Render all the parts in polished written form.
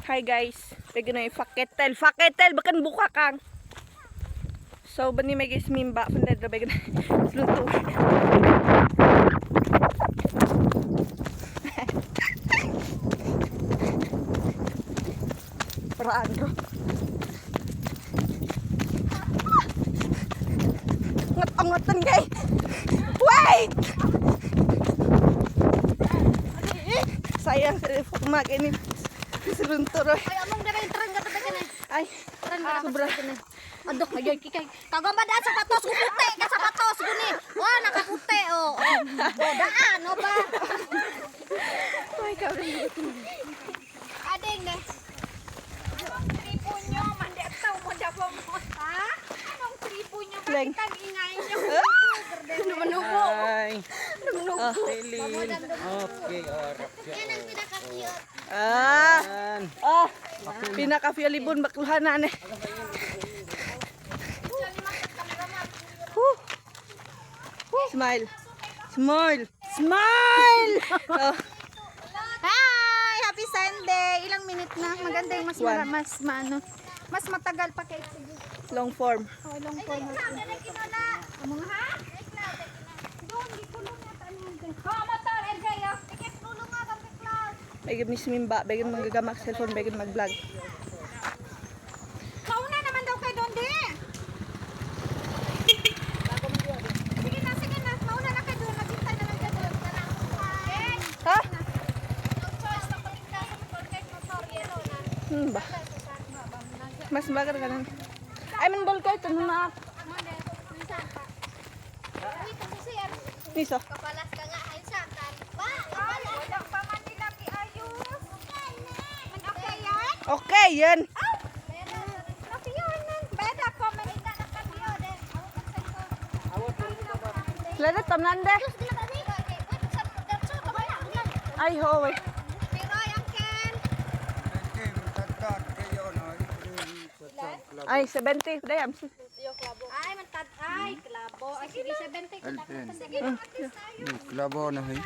Hi guys, lagi na yung faketel, bakan buka kang. So, bani may guys mimba, pandad na bagan sluto. Paraan ko. Ngat-angatan guys. Wait! Sayang sa mag ini serunturo. Ay, among dara yung tren gata ka na. Ay, sobra. Adok ayoy kikay. Kagambadaan sa patos kuputi ka sa patos guni. Wa nakaputi oh. Daan no ba? Ay, kawin. Ading na. Tripo nyo mandi taw mo dabong mo. Ha? Anong tripo nyo Leng. bakit ang ingay nyo? Manubo. Ay. Manubo. Pilin. Okay, orap siya. Yan ang pinaka-cute. Pinaka-fialibon bakluhan na ne. Smile. Smile. Smile. Oh. Hi! Happy Sunday! Ilang minute na? Maganda yung mas One. mas matagal pa kay sige. Long form. Oh, long form. Among ha? Doon gikulong na ta niyan. Ha, motor ergay yo. Tiket kulong nga kang class. Bagay ni simimba, bagay manggagamak cellphone, bagay mag-vlog. Kauna naman daw kay Dondi. Sige na. Mauna na kay Dondi. Maghintay na lang kay Dondi. Ha? No choice na palinda sa motor kay motor yellow na. Ba? Mas bagar ka na. Ay, man ball kayo. Tanong na. Niso. Kapalas ka nga ay sakan. Ba, wala pa man nila kiayos. Man okay yan? Okay, yan. Beda ko man ina na kamiyo din. Lada, tamnande. Ay, ho, wait. Piroy ang Ken. Ay, 70. Dayam. Ay, mantad ay klabo. Ay sige 70 ko tapos sige. Klabo na hay.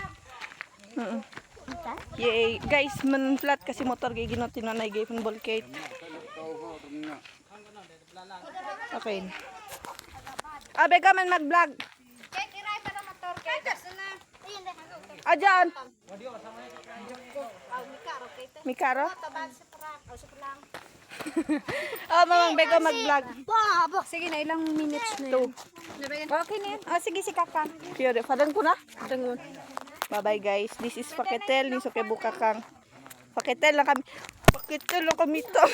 Yay. Guys, man flat kasi motor gay ginotin na gay fun ball kate. Okay. Bega man mag-vlog. Kay kiray para motor kay na. Ayun deh. Ajan. Aw mikaro kay to. Mikaro. Tabang sa prank. Aw sa prank. Mamang bega mag-vlog. Babo. Sige na ilang minutes na Two. Okay na yan. Sige si Kaka. Kaya de, padang ko na. Padang. Bye-bye guys. This is Paketel. Ni Soke Buka Kang. Paketel lang kami. Paketel lang kami to.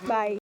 Bye.